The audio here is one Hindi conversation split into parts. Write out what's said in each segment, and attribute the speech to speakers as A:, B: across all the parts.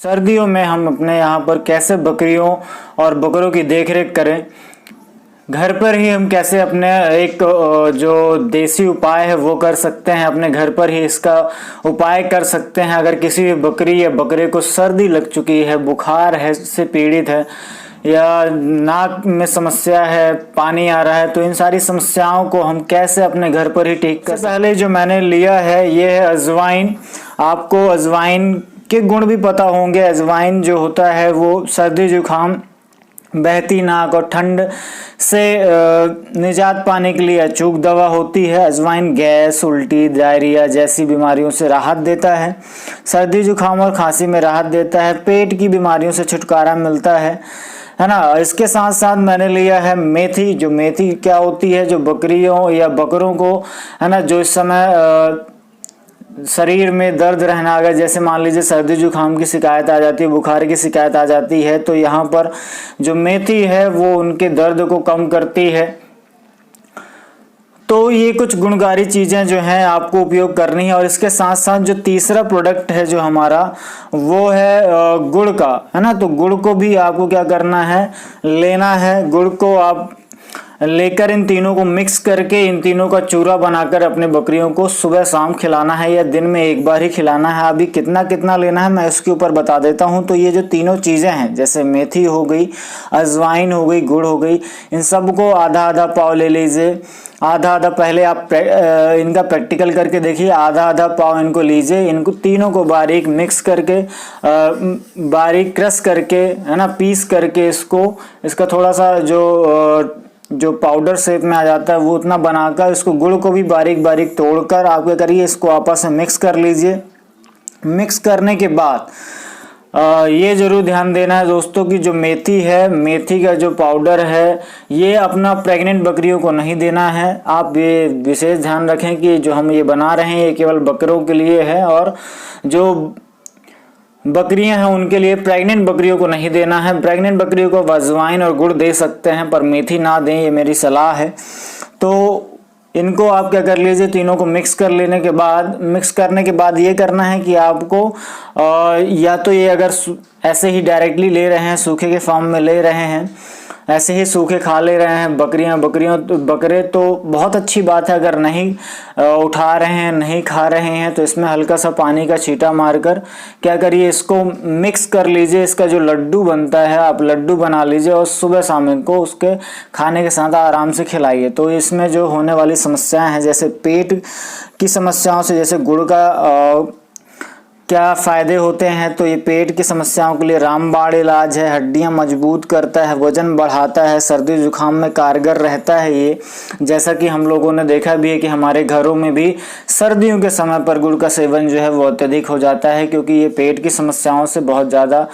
A: सर्दियों में हम अपने यहाँ पर कैसे बकरियों और बकरों की देखरेख करें। घर पर ही हम कैसे अपने एक जो देसी उपाय है वो कर सकते हैं। अपने घर पर ही इसका उपाय कर सकते हैं। अगर किसी भी बकरी या बकरे को सर्दी लग चुकी है, बुखार है, से पीड़ित है या नाक में समस्या है, पानी आ रहा है, तो इन सारी समस्याओं को हम कैसे अपने घर पर ही ठीक कर। पहले जो मैंने लिया है ये है अजवाइन। आपको अजवाइन के गुण भी पता होंगे। अजवाइन जो होता है वो सर्दी जुकाम, बहती नाक और ठंड से निजात पाने के लिए अचूक दवा होती है। अजवाइन गैस, उल्टी, डायरिया जैसी बीमारियों से राहत देता है। सर्दी जुकाम और खांसी में राहत देता है। पेट की बीमारियों से छुटकारा मिलता है ना। इसके साथ साथ मैंने लिया है मेथी। जो मेथी क्या होती है, जो बकरियों या बकरों को है ना, जो इस समय शरीर में दर्द रहना, अगर जैसे मान लीजिए सर्दी जुकाम की शिकायत आ जाती है, बुखार की शिकायत आ जाती है, तो यहाँ पर जो मेथी है वो उनके दर्द को कम करती है। तो ये कुछ गुणकारी चीजें जो हैं आपको उपयोग करनी है। और इसके साथ साथ जो तीसरा प्रोडक्ट है जो हमारा, वो है गुड़ का, है ना। तो गुड़ को भी आपको क्या करना है, लेना है। गुड़ को आप लेकर इन तीनों को मिक्स करके इन तीनों का चूरा बनाकर अपने बकरियों को सुबह शाम खिलाना है या दिन में एक बार ही खिलाना है। अभी कितना कितना लेना है मैं इसके ऊपर बता देता हूं। तो ये जो तीनों चीजें हैं, जैसे मेथी हो गई, अजवाइन हो गई, गुड़ हो गई, इन सबको आधा आधा पाव ले लीजिए। आधा आधा पहले आप इनका प्रैक्टिकल करके देखिए। आधा आधा पाव इनको लीजिए। इनको तीनों को बारीक मिक्स करके, बारीक क्रश करके, है ना, पीस करके इसका थोड़ा सा जो पाउडर शेप में आ जाता है वो उतना बनाकर, इसको गुड़ को भी बारीक बारीक तोड़कर आप क्या करिए, इसको आपस में मिक्स कर लीजिए। मिक्स करने के बाद ये जरूर ध्यान देना है दोस्तों कि जो मेथी है, मेथी का जो पाउडर है, ये अपना प्रेग्नेंट बकरियों को नहीं देना है। आप ये विशेष ध्यान रखें कि जो हम ये बना रहे हैं ये केवल बकरों के लिए है, और जो बकरियां हैं उनके लिए, प्रेग्नेंट बकरियों को नहीं देना है। प्रेग्नेंट बकरियों को अजवाइन और गुड़ दे सकते हैं पर मेथी ना दें, ये मेरी सलाह है। तो इनको आप क्या कर लीजिए, तीनों को मिक्स करने के बाद ये करना है कि आपको या तो ये अगर ऐसे ही डायरेक्टली ले रहे हैं, सूखे के फॉर्म में ले रहे हैं, ऐसे ही सूखे खा ले रहे हैं बकरे, तो बहुत अच्छी बात है। अगर नहीं उठा रहे हैं, नहीं खा रहे हैं, तो इसमें हल्का सा पानी का छींटा मारकर क्या करिए, इसको मिक्स कर लीजिए। इसका जो लड्डू बनता है आप लड्डू बना लीजिए और सुबह शाम इनको उसके खाने के साथ आराम से खिलाइए। तो इसमें जो होने वाली समस्याएं हैं, जैसे पेट की समस्याओं से, जैसे गुड़ का क्या फायदे होते हैं, तो ये पेट की समस्याओं के लिए रामबाण इलाज है। हड्डियां मजबूत करता है, वजन बढ़ाता है, सर्दी जुकाम में कारगर रहता है ये। जैसा कि हम लोगों ने देखा भी है कि हमारे घरों में भी सर्दियों के समय पर गुड़ का सेवन जो है वो अत्यधिक हो जाता है, क्योंकि ये पेट की समस्याओं से बहुत ज़्यादा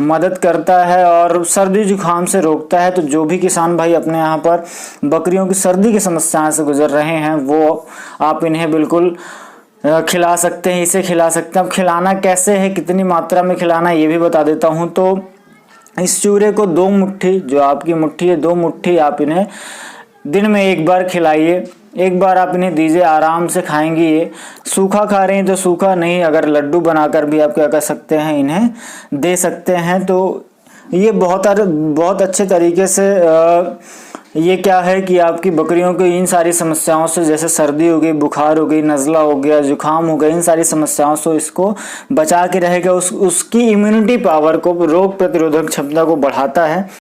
A: मदद करता है और सर्दी जुकाम से रोकता है। तो जो भी किसान भाई अपने यहाँ पर बकरियों की सर्दी की समस्याओं से गुजर रहे हैं, वो आप इन्हें बिल्कुल खिला सकते हैं, इसे खिला सकते हैं। अब खिलाना कैसे है, कितनी मात्रा में खिलाना है ये भी बता देता हूं। तो इस चूरे को 2 मुट्ठी, जो आपकी मुट्ठी है, 2 मुट्ठी आप इन्हें दिन में एक बार खिलाइए। एक बार आप इन्हें दीजिए, आराम से खाएंगे ये। सूखा खा रहे हैं तो सूखा नहीं, अगर लड्डू बनाकर भी आप क्या कर सकते हैं, इन्हें दे सकते हैं। तो ये बहुत अच्छे तरीके से ये क्या है कि आपकी बकरियों को इन सारी समस्याओं से, जैसे सर्दी हो गई, बुखार हो गई, नज़ला हो गया, जुकाम हो गया, इन सारी समस्याओं से इसको बचा के रहेगा। उसकी इम्यूनिटी पावर को, रोग प्रतिरोधक क्षमता को बढ़ाता है।